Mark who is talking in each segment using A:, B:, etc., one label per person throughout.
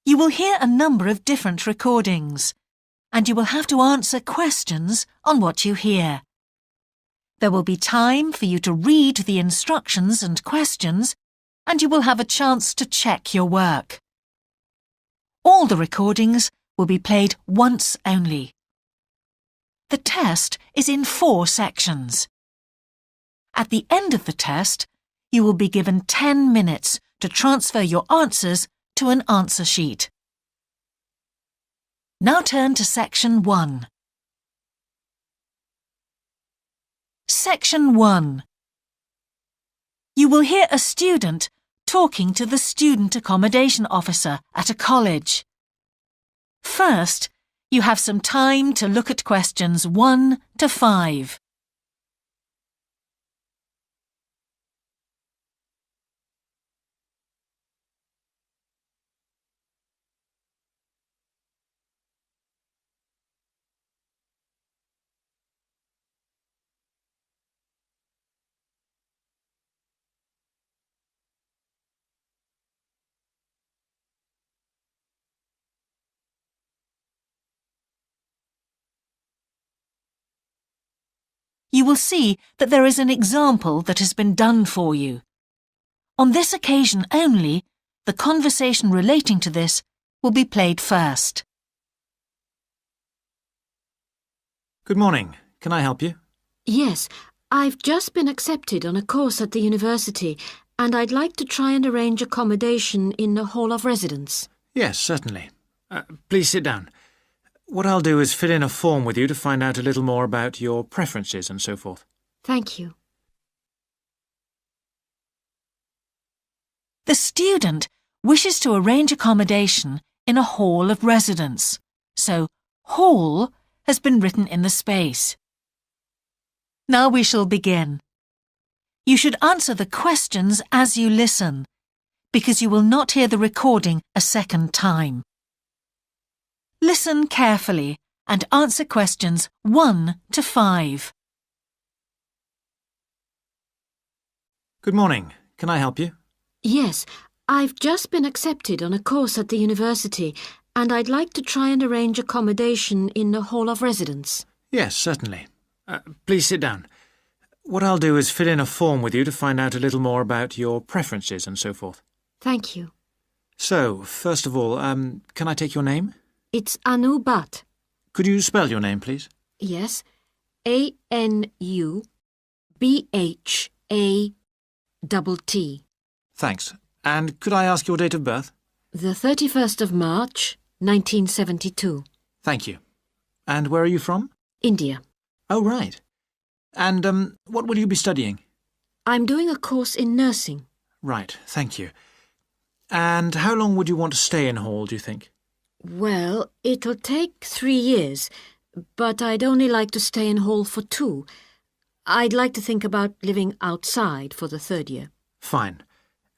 A: You will hear a number of different recordings, and you will have to answer questions on what you hear. There will be time for you to read the instructions and questions, and you will have a chance to check your work. All the recordings will be played once only. The test is in 4 sections. At the end of the test, you will be given 10 minutes to transfer your answers to an answer sheet. Now turn to Section 1. Section 1. You will hear a student talking to the student accommodation officer at a college. First, you have some time to look at questions 1 to 5. You will see that there is an example that has been done for you. On this occasion only, the conversation relating to this will be played first.
B: Good morning. Can I help you?
C: Yes, I've just been accepted on a course at the university and I'd like to try and arrange accommodation in a hall of residence.
B: Yes, certainly. Please sit down. What I'll do is fill in a form with you to find out a little more about your preferences and so forth.
C: Thank you.
A: The student wishes to arrange accommodation in a hall of residence, so hall has been written in the space. Now we shall begin. You should answer the questions as you listen, because you will not hear the recording a second time. Listen carefully and answer questions 1 to 5.
B: Good morning. Can I help you?
C: Yes, I've just been accepted on a course at the university and I'd like to try and arrange accommodation in a hall of residence.
B: Yes, certainly. Please sit down. What I'll do is fill in a form with you to find out a little more about your preferences and so forth.
C: Thank you.
B: So, first of all, can I take your name?
C: It's Anu Bhatt.
B: Could you spell your name, please?
C: Yes, ANUBHATT.
B: Thanks. And could I ask your date of birth?
C: The 31st of March, 1972.
B: Thank you. And where are you from?
C: India.
B: Oh, right. And what will you be studying?
C: I'm doing a course in nursing.
B: Right, thank you. And how long would you want to stay in hall, do you think?
C: Well, it'll take 3 years, but I'd only like to stay in hall for 2. I'd like to think about living outside for the 3rd year.
B: Fine.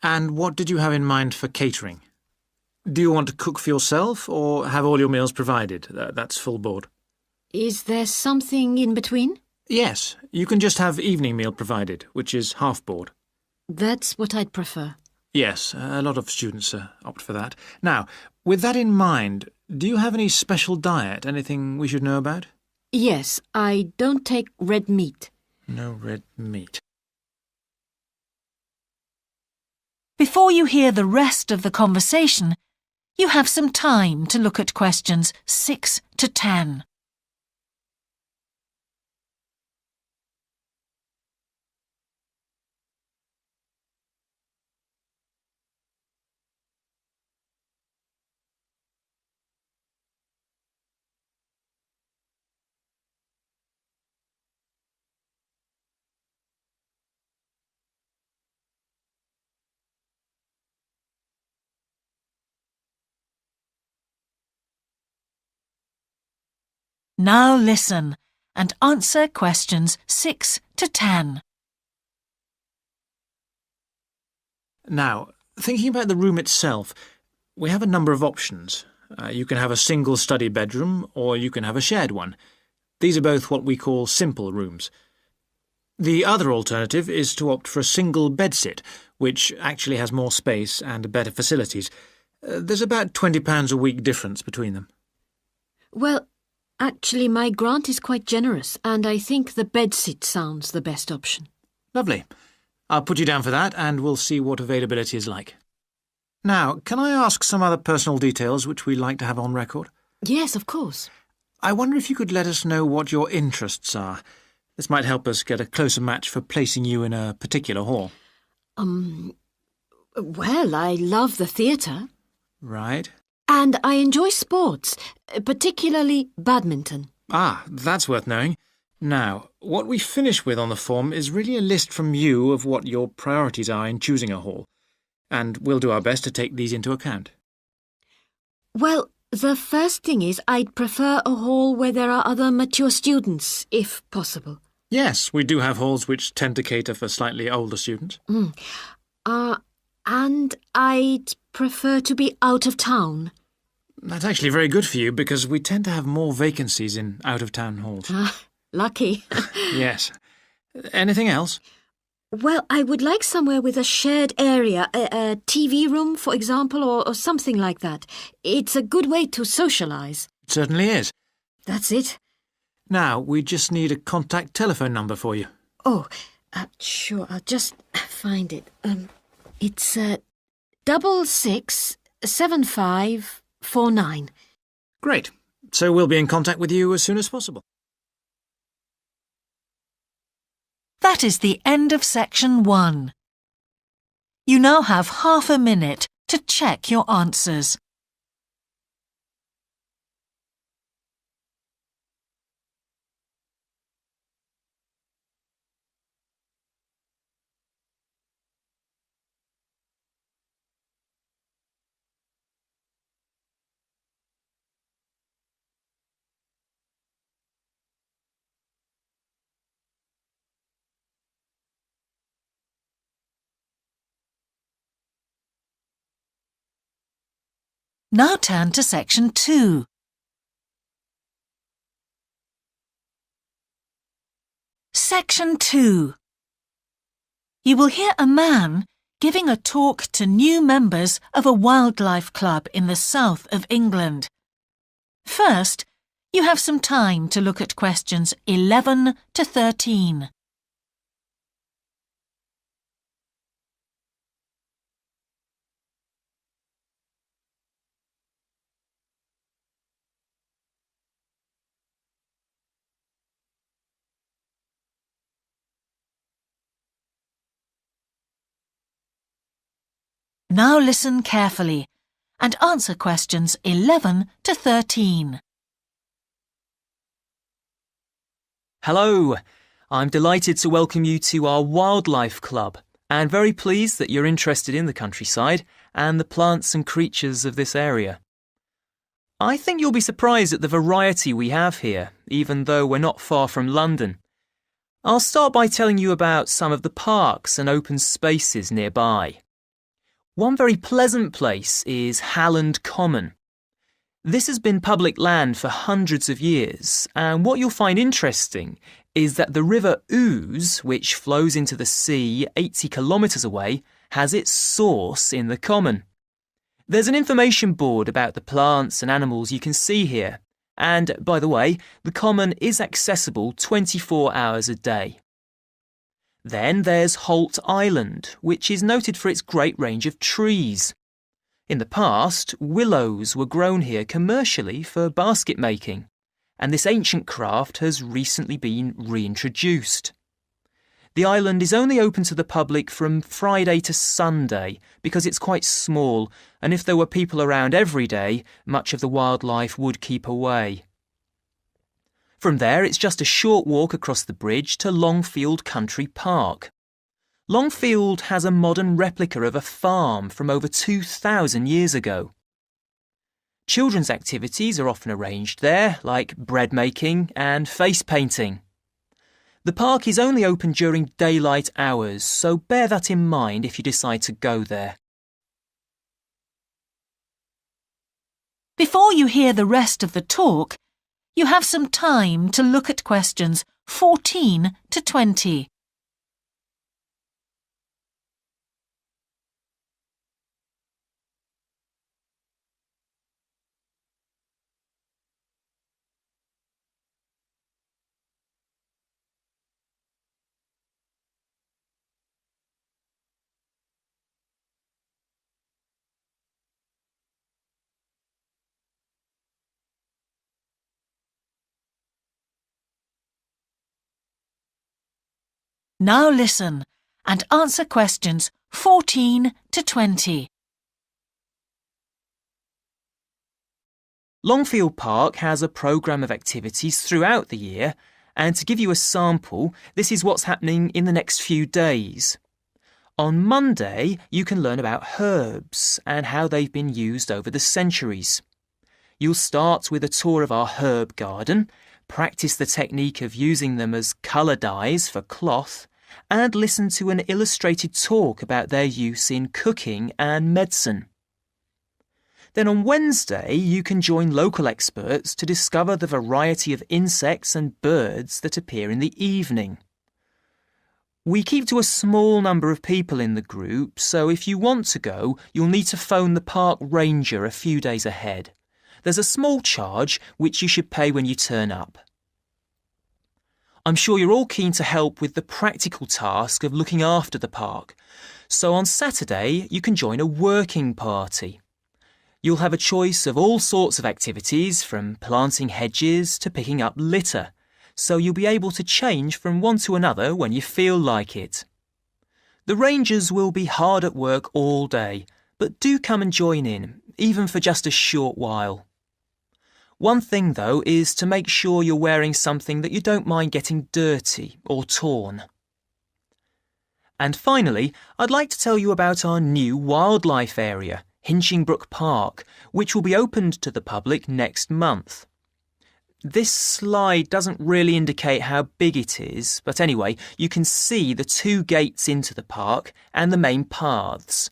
B: And what did you have in mind for catering? Do you want to cook for yourself or have all your meals provided? That's full board.
C: Is there something in between?
B: Yes, you can just have evening meal provided, which is half board.
C: That's what I'd prefer.
B: Yes, a lot of students opt for that. Now, with that in mind, do you have any special diet, anything we should know about?
C: Yes, I don't take red meat.
B: No red meat.
A: Before you hear the rest of the conversation, you have some time to look at questions 6 to 10. Now listen and answer questions 6 to 10.
B: Now, thinking about the room itself, we have a number of options. You can have a single study bedroom or you can have a shared one. These are both what we call simple rooms. The other alternative is to opt for a single bedsit, which actually has more space and better facilities. There's about £20 a week difference between them.
C: Well, actually, my grant is quite generous, and I think the bedsit sounds the best option.
B: Lovely. I'll put you down for that, and we'll see what availability is like. Now, can I ask some other personal details which we like to have on record?
C: Yes, of course.
B: I wonder if you could let us know what your interests are. This might help us get a closer match for placing you in a particular hall.
C: Well, I love the theatre.
B: Right.
C: And I enjoy sports, particularly badminton.
B: Ah, that's worth knowing. Now, what we finish with on the form is really a list from you of what your priorities are in choosing a hall, and we'll do our best to take these into account.
C: Well, the first thing is I'd prefer a hall where there are other mature students, if possible.
B: Yes, we do have halls which tend to cater for slightly older students.
C: And I'd prefer to be out of town.
B: That's actually very good for you because we tend to have more vacancies in out-of-town halls.
C: Lucky.
B: Yes. Anything else?
C: Well, I would like somewhere with a shared area, a TV room, for example, or something like that. It's a good way to socialise.
B: It certainly is.
C: That's it.
B: Now, we just need a contact telephone number for you.
C: Oh, sure, I'll just find it. It's 667549.
B: Great. So we'll be in contact with you as soon as possible.
A: That is the end of section 1. You now have half a minute to check your answers. Now turn to section 2. Section 2. You will hear a man giving a talk to new members of a wildlife club in the south of England. First, you have some time to look at questions 11 to 13. Now listen carefully and answer questions 11 to 13.
D: Hello, I'm delighted to welcome you to our wildlife club and very pleased that you're interested in the countryside and the plants and creatures of this area. I think you'll be surprised at the variety we have here, even though we're not far from London. I'll start by telling you about some of the parks and open spaces nearby. One very pleasant place is Halland Common. This has been public land for hundreds of years, and what you'll find interesting is that the River Ouse, which flows into the sea 80 kilometres away, has its source in the common. There's an information board about the plants and animals you can see here, and, by the way, the common is accessible 24 hours a day. Then there's Holt Island, which is noted for its great range of trees. In the past, willows were grown here commercially for basket making, and this ancient craft has recently been reintroduced. The island is only open to the public from Friday to Sunday because it's quite small, and if there were people around every day, much of the wildlife would keep away. From there, it's just a short walk across the bridge to Longfield Country Park. Longfield has a modern replica of a farm from over 2,000 years ago. Children's activities are often arranged there, like bread making and face painting. The park is only open during daylight hours, so bear that in mind if you decide to go there.
A: Before you hear the rest of the talk, you have some time to look at questions 14 to 20. Now listen and answer questions 14 to 20.
D: Longfield Park has a programme of activities throughout the year, and to give you a sample, this is what's happening in the next few days. On Monday, you can learn about herbs and how they've been used over the centuries. You'll start with a tour of our herb garden, practice the technique of using them as colour dyes for cloth, and listen to an illustrated talk about their use in cooking and medicine. Then on Wednesday, you can join local experts to discover the variety of insects and birds that appear in the evening. We keep to a small number of people in the group, so if you want to go, you'll need to phone the park ranger a few days ahead. There's a small charge which you should pay when you turn up. I'm sure you're all keen to help with the practical task of looking after the park, so on Saturday you can join a working party. You'll have a choice of all sorts of activities, from planting hedges to picking up litter, so you'll be able to change from one to another when you feel like it. The rangers will be hard at work all day, but do come and join in, even for just a short while. One thing, though, is to make sure you're wearing something that you don't mind getting dirty or torn. And finally, I'd like to tell you about our new wildlife area, Hinchingbrook Park, which will be opened to the public next month. This slide doesn't really indicate how big it is, but anyway, you can see the 2 gates into the park and the main paths.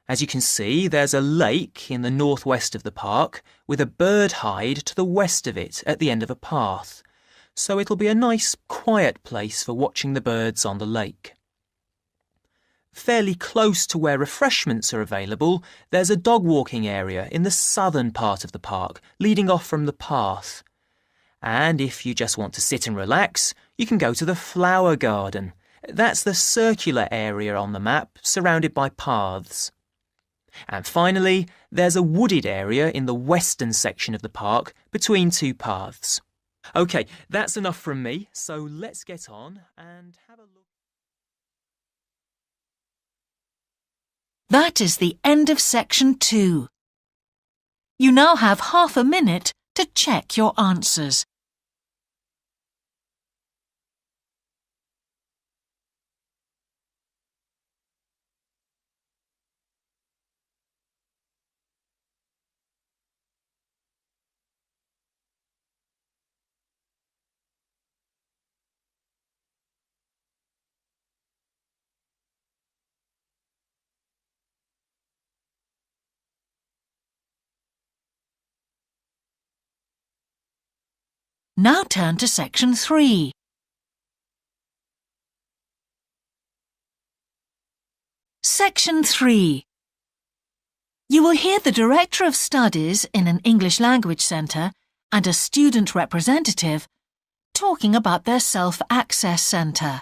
D: As you can see, there's a lake in the northwest of the park with a bird hide to the west of it at the end of a path, so it'll be a nice, quiet place for watching the birds on the lake. Fairly close to where refreshments are available, there's a dog walking area in the southern part of the park, leading off from the path. And if you just want to sit and relax, you can go to the flower garden. That's the circular area on the map, surrounded by paths. And finally, there's a wooded area in the western section of the park, between 2 paths. OK, that's enough from me, so let's get on and have a look.
A: That is the end of section 2. You now have half a minute to check your answers. Now turn to section 3. Section 3. You will hear the Director of Studies in an English Language Centre and a student representative talking about their self-access centre.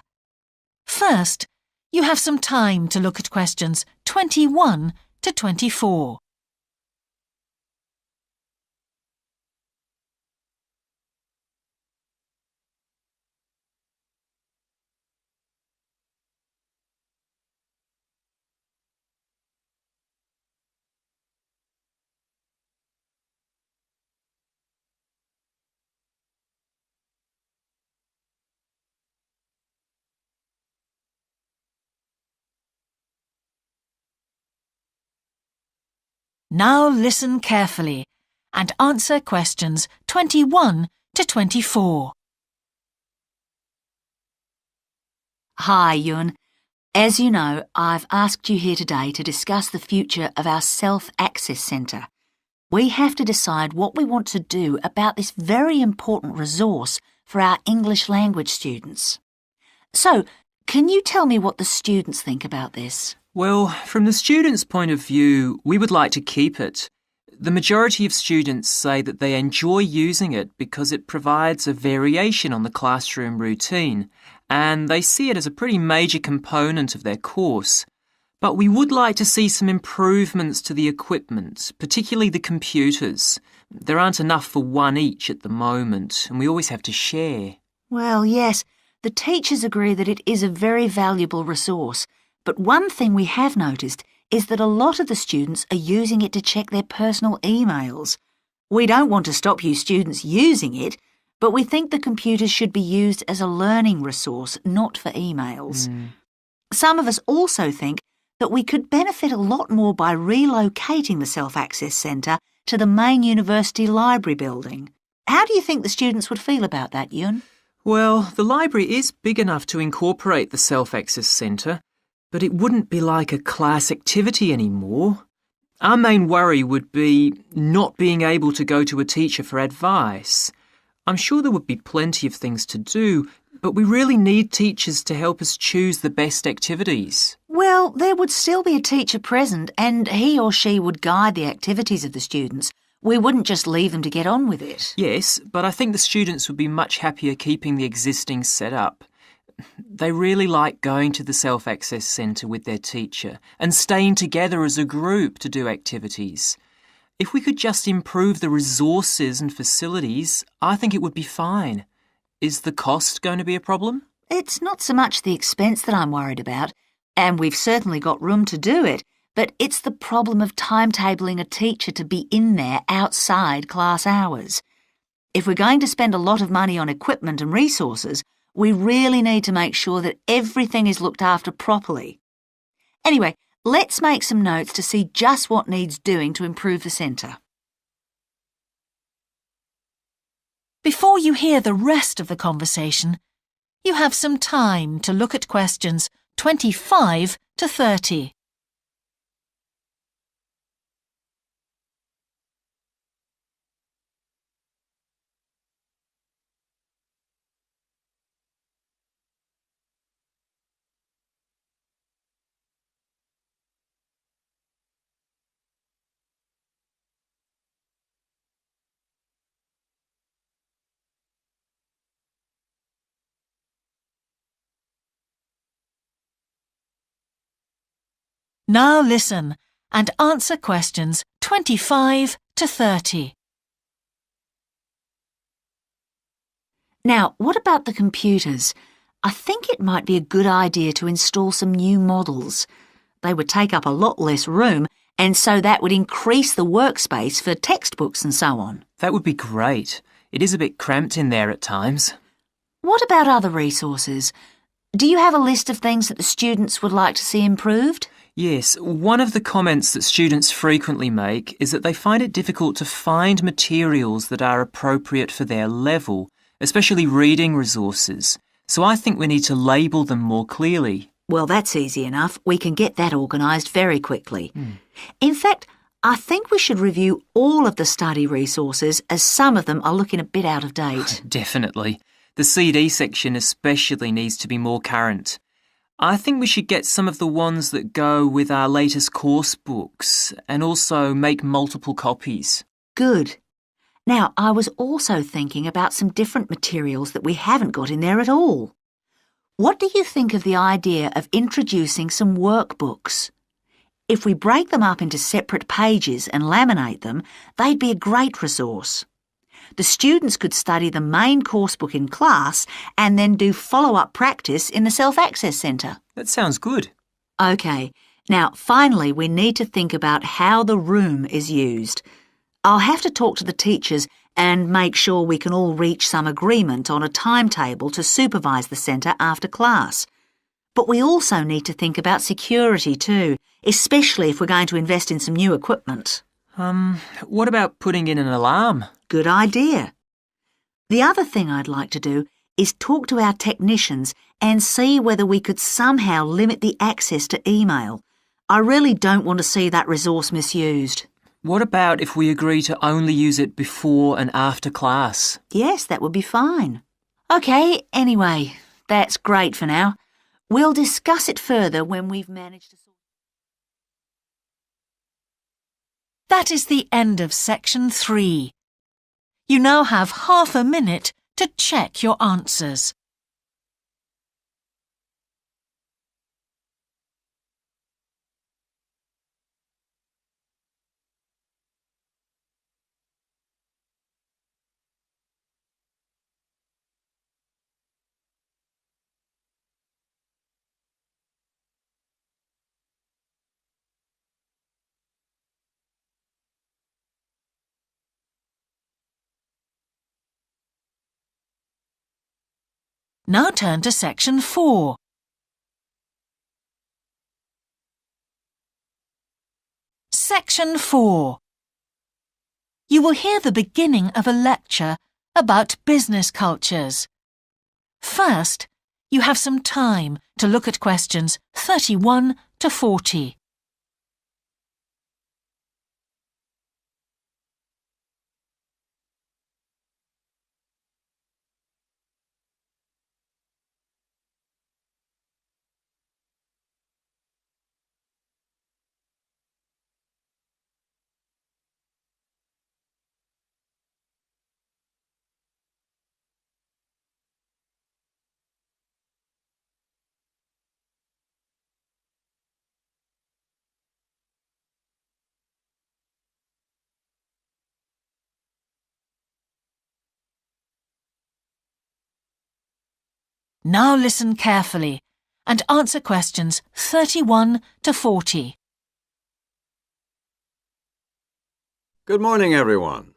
A: First, you have some time to look at questions 21 to 24. Now listen carefully and answer questions 21 to 24.
E: Hi, Yun. As you know, I've asked you here today to discuss the future of our self-access centre. We have to decide what we want to do about this very important resource for our English language students. So, can you tell me what the students think about this?
D: Well, from the students' point of view, we would like to keep it. The majority of students say that they enjoy using it because it provides a variation on the classroom routine, and they see it as a pretty major component of their course. But we would like to see some improvements to the equipment, particularly the computers. There aren't enough for one each at the moment, and we always have to share.
E: Well, yes, The teachers agree that it is a very valuable resource, but one thing we have noticed is that a lot of the students are using it to check their personal emails. We don't want to stop you students using it, but we think the computers should be used as a learning resource, not for emails. Some of us also think that we could benefit a lot more by relocating the Self-Access Centre to the main university library building. How do you think the students would feel about that, Yun?
D: Well, the library is big enough to incorporate the Self-Access Centre, but it wouldn't be like a class activity anymore. Our main worry would be not being able to go to a teacher for advice. I'm sure there would be plenty of things to do, but we really need teachers to help us choose the best activities.
E: Well, there would still be a teacher present and he or she would guide the activities of the students. We wouldn't just leave them to get on with it.
D: Yes, but I think the students would be much happier keeping the existing setup. They really like going to the Self-Access Centre with their teacher and staying together as a group to do activities. If we could just improve the resources and facilities, I think it would be fine. Is the cost going to be a problem?
E: It's not so much the expense that I'm worried about, and we've certainly got room to do it, but it's the problem of timetabling a teacher to be in there outside class hours. If we're going to spend a lot of money on equipment and resources, we really need to make sure that everything is looked after properly. Anyway, let's make some notes to see just what needs doing to improve the centre.
A: Before you hear the rest of the conversation, you have some time to look at questions 25 to 30. Now listen and answer questions 25 to 30.
E: Now, what about the computers? I think it might be a good idea to install some new models. They would take up a lot less room, and so that would increase the workspace for textbooks and so on.
D: That would be great. It is a bit cramped in there at times.
E: What about other resources? Do you have a list of things that the students would like to see improved?
D: Yes, one of the comments that students frequently make is that they find it difficult to find materials that are appropriate for their level, especially reading resources. So I think we need to label them more clearly.
E: Well, that's easy enough. We can get that organised very quickly. In fact, I think we should review all of the study resources as some of them are looking a bit out of date.
D: Definitely. The CD section especially needs to be more current. I think we should get some of the ones that go with our latest course books and also make multiple copies.
E: Good. Now, I was also thinking about some different materials that we haven't got in there at all. What do you think of the idea of introducing some workbooks? If we break them up into separate pages and laminate them, they'd be a great resource. The students could study the main course book in class and then do follow-up practice in the Self-Access Centre.
D: That sounds good.
E: OK, now finally we need to think about how the room is used. I'll have to talk to the teachers and make sure we can all reach some agreement on a timetable to supervise the centre after class. But we also need to think about security too, especially if we're going to invest in some new equipment.
D: What about putting in an alarm?
E: Good idea. The other thing I'd like to do is talk to our technicians and see whether we could somehow limit the access to email. I really don't want to see that resource misused.
D: What about if we agree to only use it before and after class?
E: Yes, that would be fine. OK, anyway, that's great for now. We'll discuss it further when we've managed to sort.
A: That is the end of section 3. You now have half a minute to check your answers. Now turn to section 4. Section 4. You will hear the beginning of a lecture about business cultures. First, you have some time to look at questions 31 to 40. Now listen carefully and answer questions 31 to 40.
F: Good morning, everyone.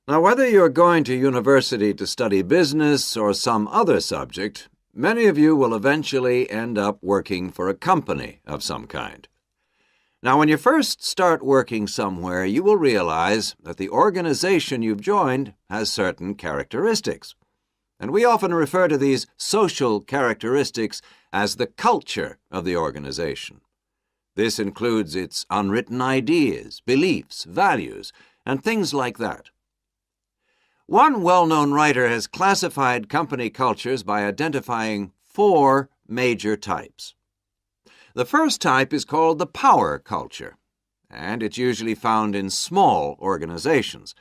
F: Now, whether you're going to university to study business or some other subject, many of you will eventually end up working for a company of some kind. Now, when you first start working somewhere, you will realize that the organization you've joined has certain characteristics. And we often refer to these social characteristics as the culture of the organization. This includes its unwritten ideas, beliefs, values, and things like that. One well-known writer has classified company cultures by identifying 4 major types. The first type is called the power culture, and it's usually found in small organizations.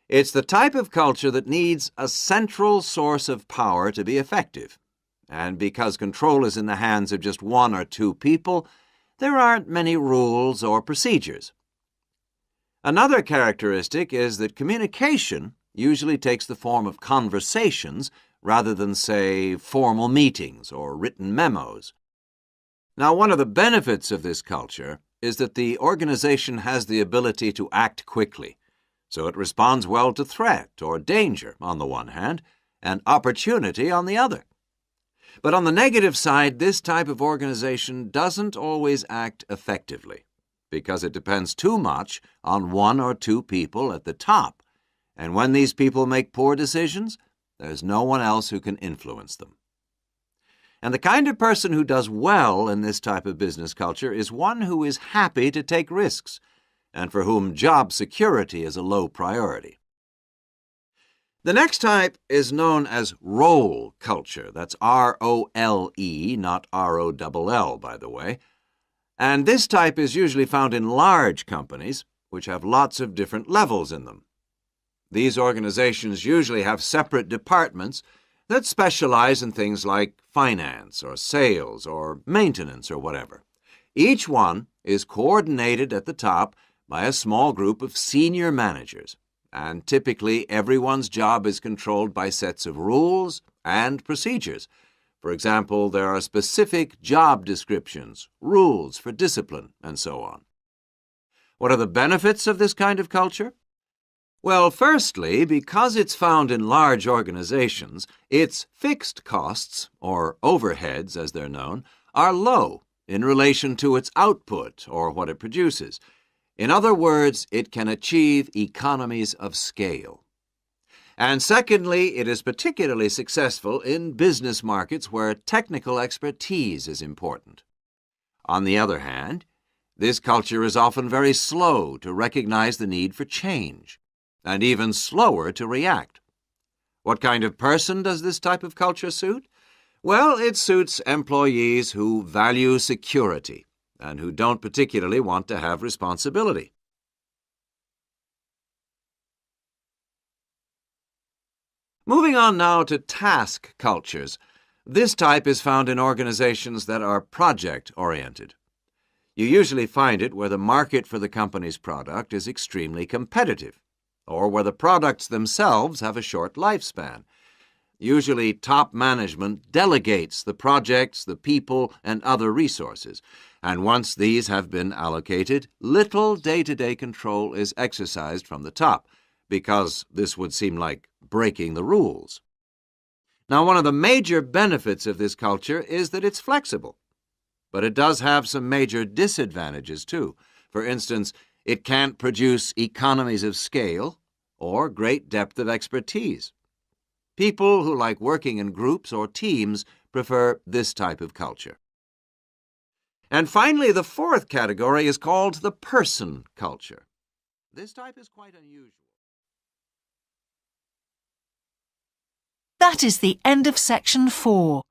F: It's the type of culture that needs a central source of power to be effective. And because control is in the hands of just 1 or 2 people, there aren't many rules or procedures. Another characteristic is that communication usually takes the form of conversations rather than, say, formal meetings or written memos. Now, one of the benefits of this culture is that the organization has the ability to act quickly. So it responds well to threat or danger on the one hand, and opportunity on the other. But on the negative side, this type of organization doesn't always act effectively, because it depends too much on 1 or 2 people at the top. And when these people make poor decisions, there's no one else who can influence them. And the kind of person who does well in this type of business culture is one who is happy to take risks, and for whom job security is a low priority. The next type is known as role culture. That's R-O-L-E, not R-O-L-L, by the way. And this type is usually found in large companies, which have lots of different levels in them. These organizations usually have separate departments that specialize in things like finance or sales or maintenance or whatever. Each one is coordinated at the top by a small group of senior managers, and typically everyone's job is controlled by sets of rules and procedures. For example, there are specific job descriptions, rules for discipline, and so on. What are the benefits of this kind of culture? Well, firstly, because it's found in large organizations, its fixed costs, or overheads as they're known, are low in relation to its output or what it produces. In other words, it can achieve economies of scale. And secondly, it is particularly successful in business markets where technical expertise is important. On the other hand, this culture is often very slow to recognize the need for change, and even slower to react. What kind of person does this type of culture suit? Well, it suits employees who value security and who don't particularly want to have responsibility. Moving on now to task cultures. This type is found in organizations that are project-oriented. You usually find it where the market for the company's product is extremely competitive, or where the products themselves have a short lifespan. Usually, top management delegates the projects, the people, and other resources, and once these have been allocated, little day-to-day control is exercised from the top, because this would seem like breaking the rules. Now, one of the major benefits of this culture is that it's flexible. But it does have some major disadvantages, too. For instance, it can't produce economies of scale or great depth of expertise. People who like working in groups or teams prefer this type of culture. And finally, the fourth category is called the person culture. This type is quite unusual.
A: That is the end of section 4.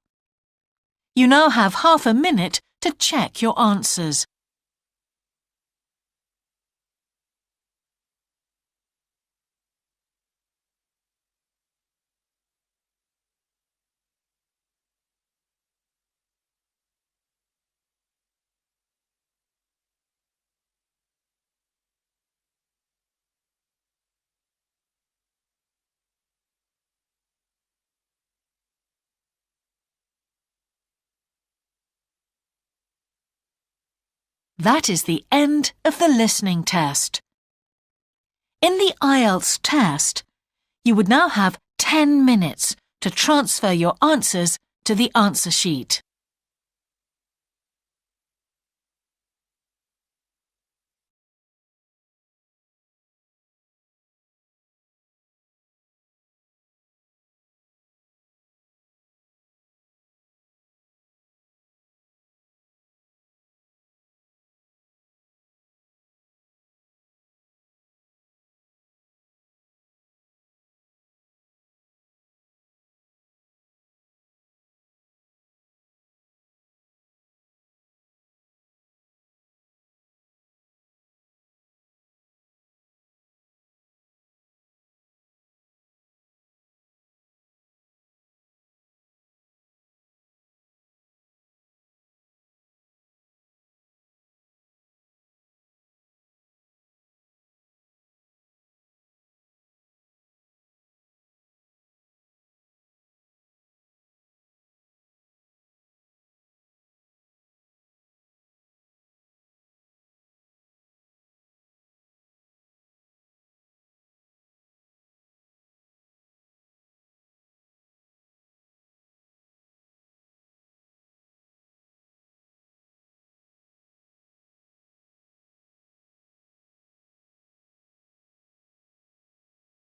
A: You now have half a minute to check your answers. That is the end of the listening test. In the IELTS test, you would now have 10 minutes to transfer your answers to the answer sheet.